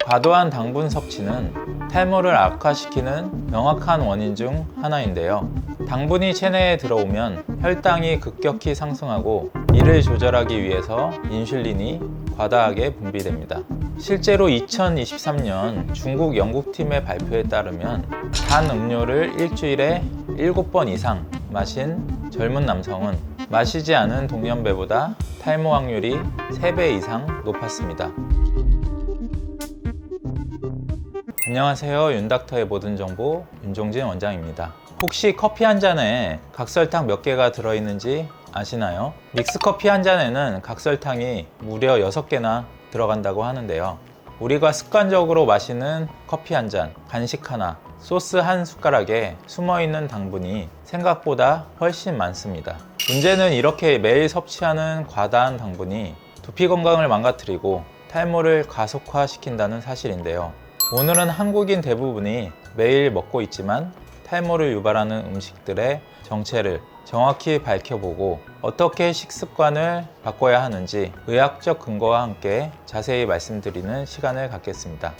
과도한 당분 섭취는 탈모를 악화시키는 명확한 원인 중 하나인데요. 당분이 체내에 들어오면 혈당이 급격히 상승하고 이를 조절하기 위해서 인슐린이 과다하게 분비됩니다. 실제로 2023년 중국 연구팀의 발표에 따르면 단 음료를 일주일에 7번 이상 마신 젊은 남성은 마시지 않은 동년배보다 탈모 확률이 3배 이상 높았습니다. 안녕하세요. 윤닥터의 모든 정보 윤종진 원장입니다. 혹시 커피 한 잔에 각설탕 몇 개가 들어있는지 아시나요? 믹스커피 한 잔에는 각설탕이 무려 6개나 들어간다고 하는데요. 우리가 습관적으로 마시는 커피 한 잔, 간식 하나, 소스 한 숟가락에 숨어있는 당분이 생각보다 훨씬 많습니다. 문제는 이렇게 매일 섭취하는 과다한 당분이 두피 건강을 망가뜨리고 탈모를 가속화시킨다는 사실인데요. 오늘은 한국인 대부분이 매일 먹고 있지만 탈모를 유발하는 음식들의 정체를 정확히 밝혀보고 어떻게 식습관을 바꿔야 하는지 의학적 근거와 함께 자세히 말씀드리는 시간을 갖겠습니다.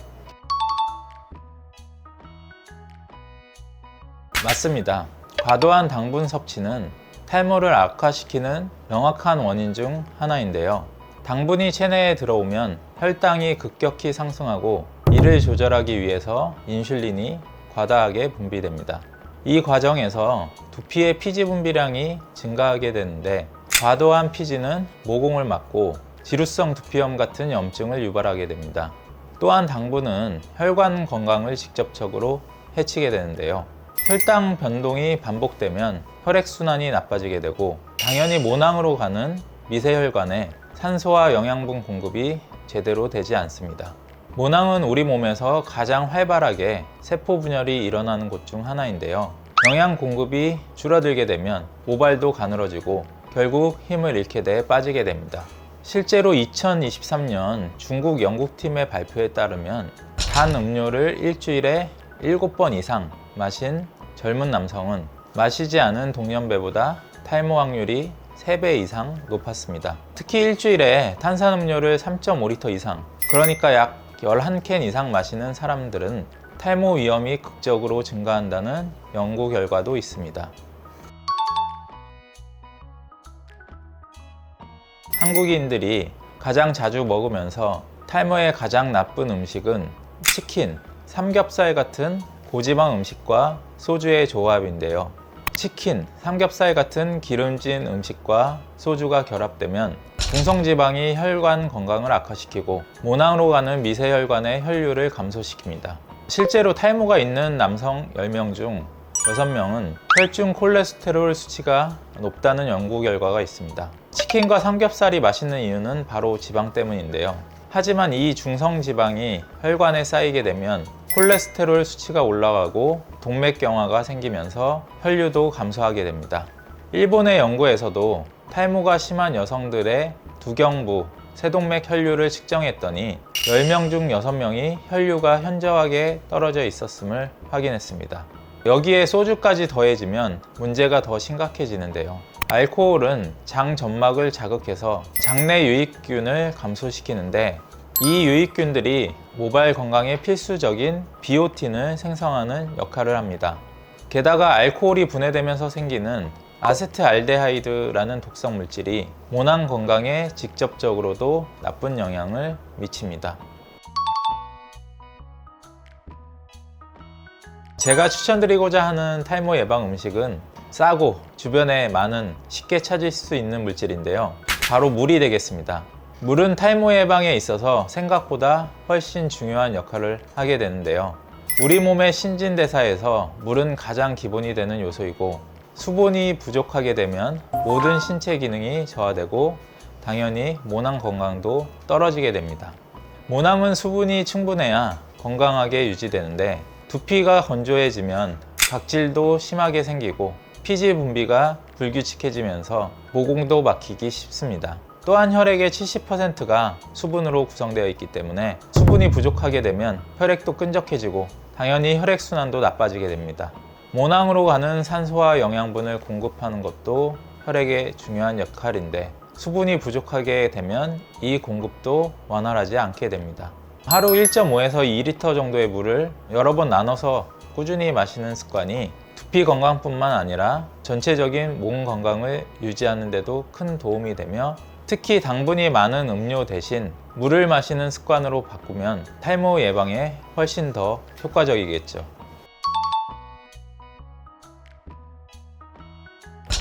맞습니다. 과도한 당분 섭취는 탈모를 악화시키는 명확한 원인 중 하나인데요. 당분이 체내에 들어오면 혈당이 급격히 상승하고 이를 조절하기 위해서 인슐린이 과다하게 분비됩니다. 이 과정에서 두피의 피지 분비량이 증가하게 되는데 과도한 피지는 모공을 막고 지루성 두피염 같은 염증을 유발하게 됩니다. 또한 당분은 혈관 건강을 직접적으로 해치게 되는데요. 혈당 변동이 반복되면 혈액순환이 나빠지게 되고 당연히 모낭으로 가는 미세혈관에 산소와 영양분 공급이 제대로 되지 않습니다. 모낭은 우리 몸에서 가장 활발하게 세포 분열이 일어나는 곳 중 하나인데요. 영양 공급이 줄어들게 되면 모발도 가늘어지고 결국 힘을 잃게 돼 빠지게 됩니다. 실제로 2023년 중국 연구팀의 발표에 따르면 단 음료를 일주일에 7번 이상 마신 젊은 남성은 마시지 않은 동년배보다 탈모 확률이 3배 이상 높았습니다. 특히 일주일에 탄산음료를 3.5리터 이상, 그러니까 약 11캔 이상 마시는 사람들은 탈모 위험이 극적으로 증가한다는 연구 결과도 있습니다. 한국인들이 가장 자주 먹으면서 탈모에 가장 나쁜 음식은 치킨, 삼겹살 같은 고지방 음식과 소주의 조합인데요. 치킨, 삼겹살 같은 기름진 음식과 소주가 결합되면 중성지방이 혈관 건강을 악화시키고 모낭으로 가는 미세혈관의 혈류를 감소시킵니다. 실제로 탈모가 있는 남성 10명 중 6명은 혈중 콜레스테롤 수치가 높다는 연구 결과가 있습니다. 치킨과 삼겹살이 맛있는 이유는 바로 지방 때문인데요. 하지만 이 중성지방이 혈관에 쌓이게 되면 콜레스테롤 수치가 올라가고 동맥경화가 생기면서 혈류도 감소하게 됩니다. 일본의 연구에서도 탈모가 심한 여성들의 두경부, 세동맥 혈류를 측정했더니 10명 중 6명이 혈류가 현저하게 떨어져 있었음을 확인했습니다. 여기에 소주까지 더해지면 문제가 더 심각해지는데요. 알코올은 장 점막을 자극해서 장내 유익균을 감소시키는데 이 유익균들이 모발 건강에 필수적인 비오틴을 생성하는 역할을 합니다. 게다가 알코올이 분해되면서 생기는 아세트알데하이드라는 독성 물질이 모낭 건강에 직접적으로도 나쁜 영향을 미칩니다. 제가 추천드리고자 하는 탈모 예방 음식은 싸고 주변에 많은 쉽게 찾을 수 있는 물질인데요. 바로 물이 되겠습니다. 물은 탈모 예방에 있어서 생각보다 훨씬 중요한 역할을 하게 되는데요. 우리 몸의 신진대사에서 물은 가장 기본이 되는 요소이고 수분이 부족하게 되면 모든 신체 기능이 저하되고 당연히 모낭 건강도 떨어지게 됩니다. 모낭은 수분이 충분해야 건강하게 유지되는데 두피가 건조해지면 각질도 심하게 생기고 피지 분비가 불규칙해지면서 모공도 막히기 쉽습니다. 또한 혈액의 70%가 수분으로 구성되어 있기 때문에 수분이 부족하게 되면 혈액도 끈적해지고 당연히 혈액순환도 나빠지게 됩니다. 모낭으로 가는 산소와 영양분을 공급하는 것도 혈액의 중요한 역할인데 수분이 부족하게 되면 이 공급도 원활하지 않게 됩니다. 하루 1.5에서 2리터 정도의 물을 여러 번 나눠서 꾸준히 마시는 습관이 두피 건강뿐만 아니라 전체적인 몸 건강을 유지하는 데도 큰 도움이 되며, 특히 당분이 많은 음료 대신 물을 마시는 습관으로 바꾸면 탈모 예방에 훨씬 더 효과적이겠죠.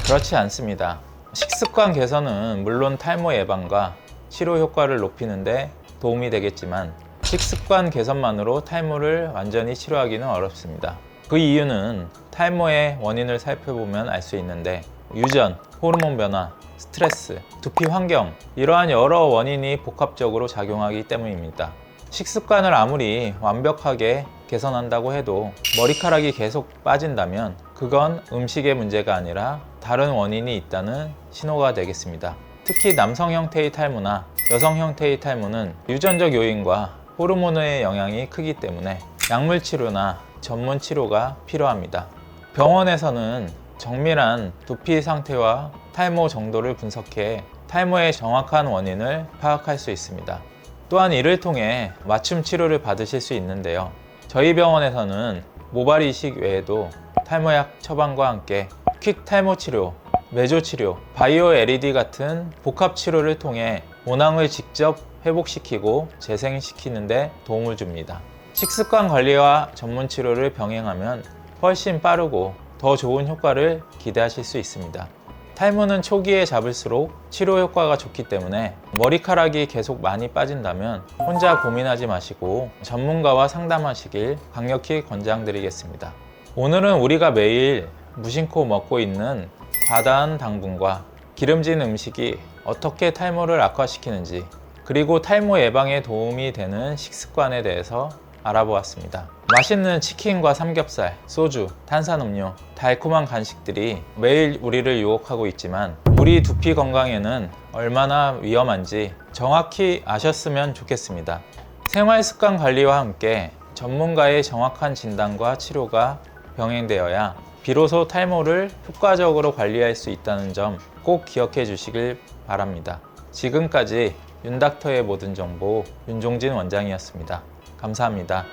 그렇지 않습니다. 식습관 개선은 물론 탈모 예방과 치료 효과를 높이는데 도움이 되겠지만, 식습관 개선만으로 탈모를 완전히 치료하기는 어렵습니다. 그 이유는 탈모의 원인을 살펴보면 알 수 있는데, 유전, 호르몬 변화, 스트레스, 두피 환경, 이러한 여러 원인이 복합적으로 작용하기 때문입니다. 식습관을 아무리 완벽하게 개선한다고 해도 머리카락이 계속 빠진다면 그건 음식의 문제가 아니라 다른 원인이 있다는 신호가 되겠습니다. 특히 남성 형태의 탈모나 여성 형태의 탈모는 유전적 요인과 호르몬의 영향이 크기 때문에 약물 치료나 전문 치료가 필요합니다. 병원에서는 정밀한 두피 상태와 탈모 정도를 분석해 탈모의 정확한 원인을 파악할 수 있습니다. 또한 이를 통해 맞춤 치료를 받으실 수 있는데요. 저희 병원에서는 모발 이식 외에도 탈모약 처방과 함께 퀵 탈모 치료, 메조 치료, 바이오 LED 같은 복합 치료를 통해 모낭을 직접 회복시키고 재생시키는 데 도움을 줍니다. 식습관 관리와 전문 치료를 병행하면 훨씬 빠르고 더 좋은 효과를 기대하실 수 있습니다. 탈모는 초기에 잡을수록 치료 효과가 좋기 때문에 머리카락이 계속 많이 빠진다면 혼자 고민하지 마시고 전문가와 상담하시길 강력히 권장드리겠습니다. 오늘은 우리가 매일 무심코 먹고 있는 과다한 당분과 기름진 음식이 어떻게 탈모를 악화시키는지, 그리고 탈모 예방에 도움이 되는 식습관에 대해서 알아보았습니다. 맛있는 치킨과 삼겹살, 소주, 탄산음료, 달콤한 간식들이 매일 우리를 유혹하고 있지만 우리 두피 건강에는 얼마나 위험한지 정확히 아셨으면 좋겠습니다. 생활습관 관리와 함께 전문가의 정확한 진단과 치료가 병행되어야 비로소 탈모를 효과적으로 관리할 수 있다는 점 꼭 기억해 주시길 바랍니다. 지금까지 윤닥터의 모든 정보 윤종진 원장이었습니다. 감사합니다.